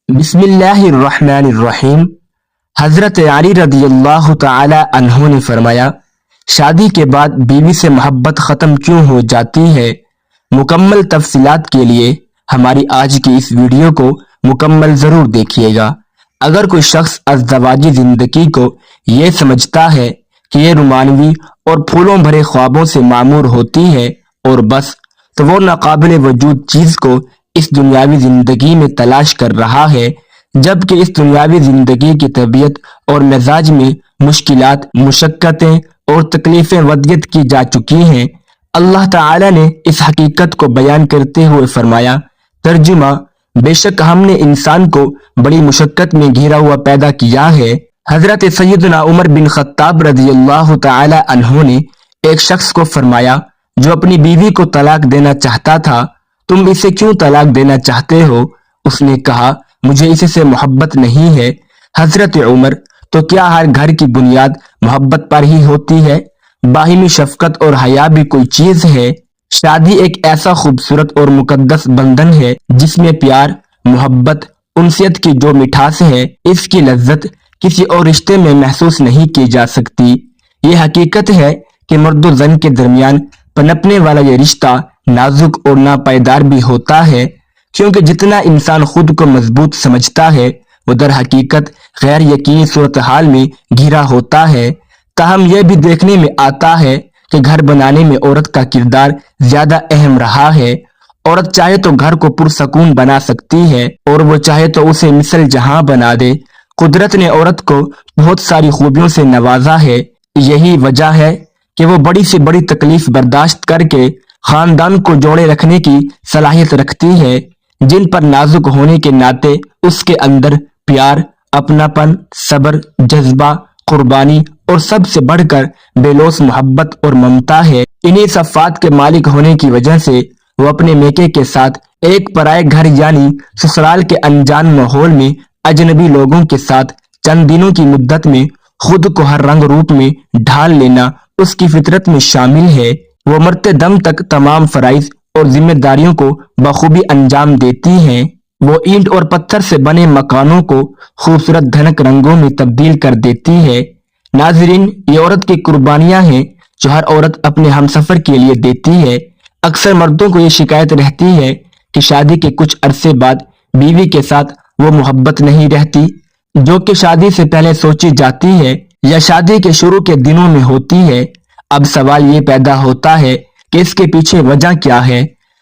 बिस्मिल्लाहिर्रहमानिर्रहीम। हजरत अली रदी अल्लाह तआला अन्हु ने फरमाया, शादी के बाद बीवी से मोहब्बत ख़त्म क्यों हो जाती है। मुकम्मल तफसीलात के लिए हमारी आज की इस वीडियो को मुकम्मल ज़रूर देखिएगा। अगर कोई शख्स अज़दवाजी ज़िंदगी को ये समझता है कि ये रोमानवी और फूलों भरे ख्वाबों से मामूर होती है और बस, तो वो नाकाबिल वजूद चीज़ को इस दुनियावी जिंदगी में तलाश कर रहा है, जबकि इस दुनियावी जिंदगी की तबीयत और मिजाज में मुश्किलात, मुशक्कतें और तकलीफें वदियत की जा चुकी हैं। अल्लाह ताला ने इस हकीकत को बयान करते हुए फरमाया, तर्जुमा, बेशक हमने इंसान को बड़ी मुशक्कत में घिरा हुआ पैदा किया है। हजरत सैयदना उमर बिन खत्ताब रज़ी अल्लाह ताला अन्हु ने एक शख्स को फरमाया जो अपनी बीवी को तलाक देना चाहता था, तुम इसे क्यों तलाक देना चाहते हो। उसने कहा, मुझे इससे मोहब्बत नहीं है। हजरत उमर, तो क्या हर घर की बुनियाद मोहब्बत पर ही होती है? बाहिमी शफकत और हया भी कोई चीज है? शादी एक ऐसा खूबसूरत और मुकद्दस बंधन है जिसमें प्यार, मोहब्बत, उनसियत की जो मिठास है, इसकी लज्जत किसी और रिश्ते में महसूस नहीं की जा सकती। ये हकीकत है कि मर्द और जन के दरमियान पनपने वाला ये रिश्ता नाजुक और नापायदार भी होता है, क्योंकि जितना इंसान खुद को मजबूत समझता है वो दर हकीकत गैर यकीनी सूरत हाल में घिरा होता है। ताहम यह भी देखने में आता है कि घर बनाने में औरत का किरदार ज्यादा अहम रहा है। औरत चाहे तो घर को पुरसकून बना सकती है और वो चाहे तो उसे मिसल जहां बना दे। कुदरत ने औरत को बहुत सारी खूबियों से नवाजा है। यही वजह है कि वो बड़ी से बड़ी तकलीफ बर्दाश्त करके खानदान को जोड़े रखने की सलाहियत रखती है, जिन पर नाजुक होने के नाते उसके अंदर प्यार, अपनापन, सब्र, जज्बा, कुर्बानी और सबसे बढ़कर बेलोस मोहब्बत और ममता है। इन्हीं सफ़ात के मालिक होने की वजह से वो अपने मेके के साथ एक पराए घर यानी ससुराल के अनजान माहौल में अजनबी लोगों के साथ चंद दिनों की मुद्दत में खुद को हर रंग रूप में ढाल लेना उसकी फितरत में शामिल है। वो मरते दम तक तमाम फराइज और जिम्मेदारियों को बखूबी अंजाम देती हैं। वो ईंट और पत्थर से बने मकानों को खूबसूरत धनक रंगों में तब्दील कर देती है। नाजरीन, ये औरत की कुर्बानियां हैं जो हर औरत अपने हमसफर के लिए देती है। अक्सर मर्दों को ये शिकायत रहती है कि शादी के कुछ अरसे बाद बीवी के साथ वो मोहब्बत नहीं रहती जो कि शादी से पहले सोची जाती है या शादी के शुरू के दिनों में होती है। अब सवाल ये पैदा होता है कि इसके पीछे वजह क्या है।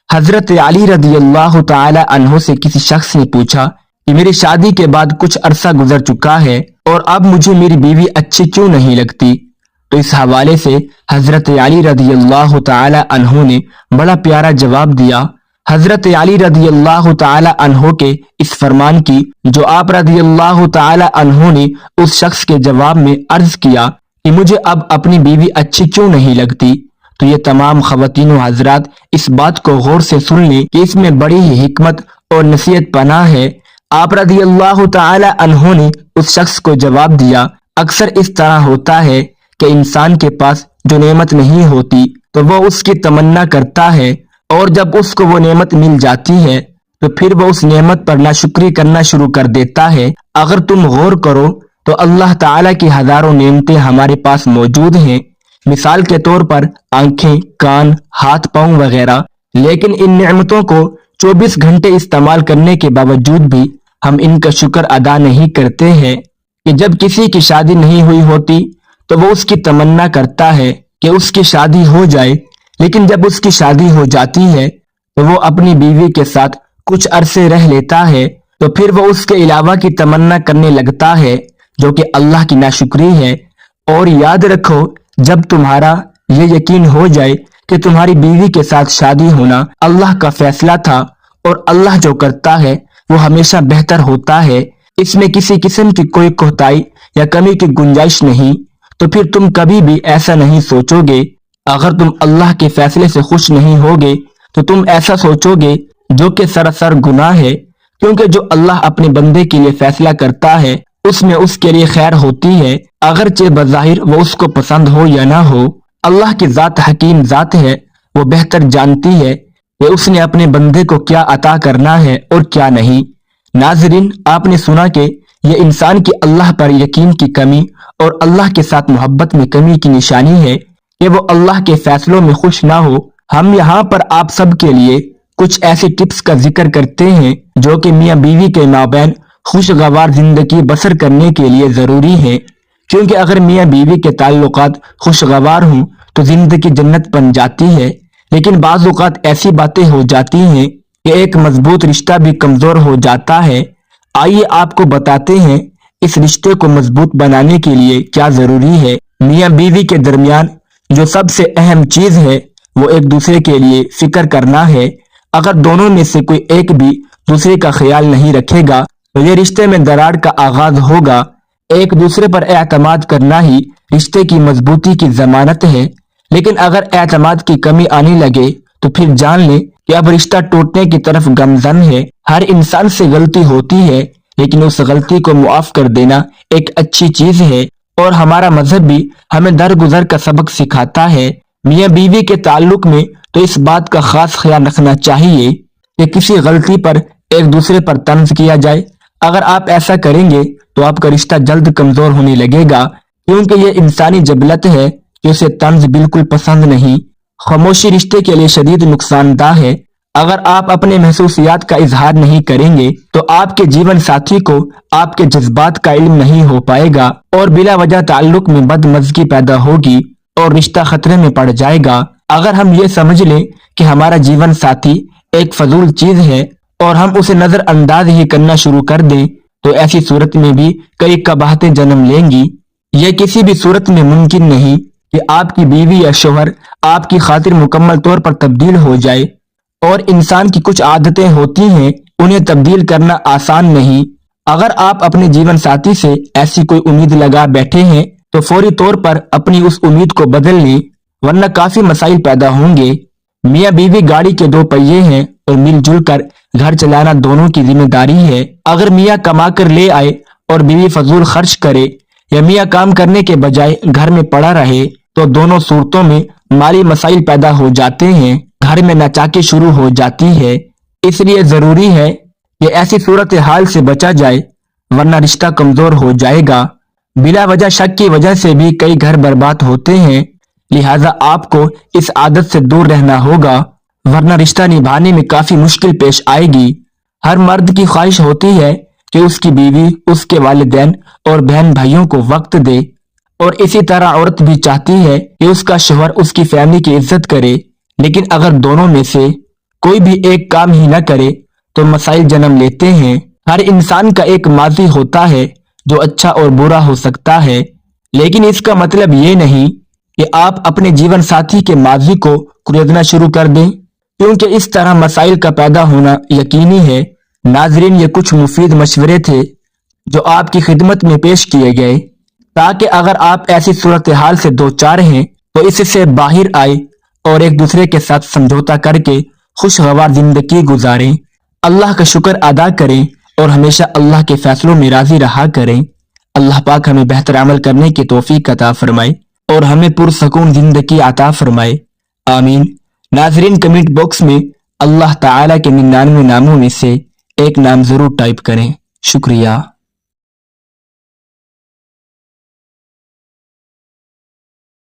हजरत अली रज़ी अल्लाह तआला अन्हु से किसी शख्स ने पूछा कि मेरी शादी के बाद कुछ अरसा गुजर चुका है और अब मुझे मेरी बीवी अच्छी क्यों नहीं लगती। तो इस हवाले से हजरत अली रज़ी अल्लाह तआला अन्हु ने बड़ा प्यारा जवाब दिया। हजरत अली रज़ी अल्लाह तआला अन्हु के इस फरमान की जो आप रज़ी अल्लाह तआला अन्हु ने उस शख्स के जवाब में अर्ज किया कि मुझे अब अपनी बीवी अच्छी क्यों नहीं लगती, तो ये तमाम ख़वातीन व हज़रात इस बात को गौर से सुन लें कि इसमें बड़ी ही हिकमत और नसीहत पनाह है। आप रज़ी अल्लाह तआला अन्हु ने उस शख्स को जवाब दिया, अक्सर इस तरह होता है कि इंसान के पास जो नेमत नहीं होती तो वो उसकी तमन्ना करता है, और जब उसको वो नेमत मिल जाती है तो फिर वो उस नेमत पर नाशुक्री करना शुरू कर देता है। अगर तुम गौर करो तो अल्लाह ताला की हजारों नेमतें हमारे पास मौजूद हैं, मिसाल के तौर पर आंखें, कान, हाथ पांव वगैरह, लेकिन इन नेमतों को 24 घंटे इस्तेमाल करने के बावजूद भी हम इनका शुक्र अदा नहीं करते हैं। कि जब किसी की शादी नहीं हुई होती तो वो उसकी तमन्ना करता है कि उसकी शादी हो जाए, लेकिन जब उसकी शादी हो जाती है तो वो अपनी बीवी के साथ कुछ अरसे रह लेता है, तो फिर वो उसके अलावा की तमन्ना करने लगता है जो कि अल्लाह की नाशुक्री है। और याद रखो, जब तुम्हारा ये यकीन हो जाए कि तुम्हारी बीवी के साथ शादी होना अल्लाह का फैसला था और अल्लाह जो करता है वो हमेशा बेहतर होता है, इसमें किसी किस्म की कोई कोताही या कमी की गुंजाइश नहीं, तो फिर तुम कभी भी ऐसा नहीं सोचोगे। अगर तुम अल्लाह के फैसले से खुश नहीं होगे तो तुम ऐसा सोचोगे जो कि सरासर गुनाह है, क्योंकि जो अल्लाह अपने बंदे के लिए फैसला करता है उसमें उसके लिए खैर होती है, अगरचे बज़ाहिर वो उसको पसंद हो या ना हो। अल्लाह की जात हकीम जात है, वो बेहतर जानती है कि उसने अपने बंदे को क्या अता करना है और क्या नहीं। नाज़रीन, आपने सुना कि यह इंसान की अल्लाह पर यकीन की कमी और अल्लाह के साथ मोहब्बत में कमी की निशानी है कि वो अल्लाह के फैसलों में खुश ना हो। हम यहाँ पर आप सब के लिए कुछ ऐसी टिप्स का जिक्र करते हैं जो कि मियाँ बीवी के माबैन खुशगवार जिंदगी बसर करने के लिए जरूरी है, क्योंकि अगर मियाँ बीवी के ताल्लुकात खुशगवार हों तो जिंदगी जन्नत बन जाती है। लेकिन बाज़ औक़ात ऐसी बातें हो जाती हैं कि एक मजबूत रिश्ता भी कमजोर हो जाता है। आइए आपको बताते हैं इस रिश्ते को मजबूत बनाने के लिए क्या जरूरी है। मियाँ बीवी के दरमियान जो सबसे अहम चीज है वो एक दूसरे के लिए फिक्र करना है। अगर दोनों में से कोई एक भी दूसरे का ख्याल नहीं रखेगा तो ये रिश्ते में दरार का आगाज होगा। एक दूसरे पर एतमाद करना ही रिश्ते की मजबूती की जमानत है। लेकिन अगर एतमाद की कमी आने लगे तो फिर जान ले कि अब रिश्ता टूटने की तरफ गमजन है। हर इंसान से गलती होती है, लेकिन उस गलती को मुआफ कर देना एक अच्छी चीज है और हमारा मजहब भी हमें दरगुजर का सबक सिखाता है। मियाँ बीवी के ताल्लुक में तो इस बात का खास ख्याल रखना चाहिए कि किसी गलती पर एक दूसरे पर तंज किया जाए। अगर आप ऐसा करेंगे तो आपका रिश्ता जल्द कमजोर होने लगेगा, क्योंकि ये इंसानी जबलत है कि उसे तंज बिल्कुल पसंद नहीं। खामोशी रिश्ते के लिए शदीद नुकसानदा है। अगर आप अपने महसूसियात का इजहार नहीं करेंगे तो आपके जीवन साथी को आपके जज्बात का इल्म नहीं हो पाएगा और बिला वजह ताल्लुक में बदमज़गी पैदा होगी और रिश्ता खतरे में पड़ जाएगा। अगर हम ये समझ लें कि हमारा जीवन साथी एक फजूल चीज है और हम उसे नजरअंदाज ही करना शुरू कर दें तो ऐसी सूरत में भी कई कबाहतें जन्म लेंगी। यह किसी भी सूरत में मुमकिन नहीं कि आपकी बीवी या शोहर आपकी खातिर मुकम्मल तौर पर तब्दील हो जाए। और इंसान की कुछ आदतें होती हैं, उन्हें तब्दील करना आसान नहीं। अगर आप अपने जीवन साथी से ऐसी कोई उम्मीद लगा बैठे हैं तो फौरी तौर पर अपनी उस उम्मीद को बदल लें, वरना काफी मसाइल पैदा होंगे। मियाँ बीवी गाड़ी के दो पहिए हैं और मिलजुल कर घर चलाना दोनों की जिम्मेदारी है। अगर मियाँ कमा कर ले आए और बीवी फजूल खर्च करे या मियाँ काम करने के बजाय घर में पड़ा रहे तो दोनों सूरतों में माली मसाइल पैदा हो जाते हैं, घर में नाचाकी शुरू हो जाती है। इसलिए जरूरी है कि ऐसी सूरत हाल से बचा जाए, वरना रिश्ता कमजोर हो जाएगा। बिला वजह शक की वजह से भी कई घर बर्बाद होते हैं। लिहाजा आपको इस आदत से दूर रहना होगा, वरना रिश्ता निभाने में काफी मुश्किल पेश आएगी। हर मर्द की ख्वाहिश होती है कि उसकी बीवी उसके वालिदैन और बहन भाइयों को वक्त दे, और इसी तरह औरत भी चाहती है कि उसका शौहर उसकी फैमिली की इज्जत करे। लेकिन अगर दोनों में से कोई भी एक काम ही न करे तो मसाइल जन्म लेते हैं। हर इंसान का एक माजी होता है जो अच्छा और बुरा हो सकता है, लेकिन इसका मतलब ये नहीं कि आप अपने जीवन साथी के माजी को कुरेदना शुरू कर दें, क्योंकि इस तरह मसाइल का पैदा होना यकीनी है। नाजरीन, ये कुछ मुफीद मशवरे थे जो आपकी खिदमत में पेश किए गए, ताकि अगर आप ऐसी सूरत हाल से दो चार हैं तो इससे बाहर आए और एक दूसरे के साथ समझौता करके खुशगवार जिंदगी गुजारें। अल्लाह का शुक्र अदा करें और हमेशा अल्लाह के फैसलों में राजी रहा करें। अल्लाह पाक हमें बेहतर अमल करने की तौफीक अता फरमाए और हमें पुरसकून जिंदगी अता फरमाए। आमीन। नाजरीन, कमेंट बॉक्स में अल्लाह ताला के 99 नामों में से एक नाम जरूर टाइप करें। शुक्रिया।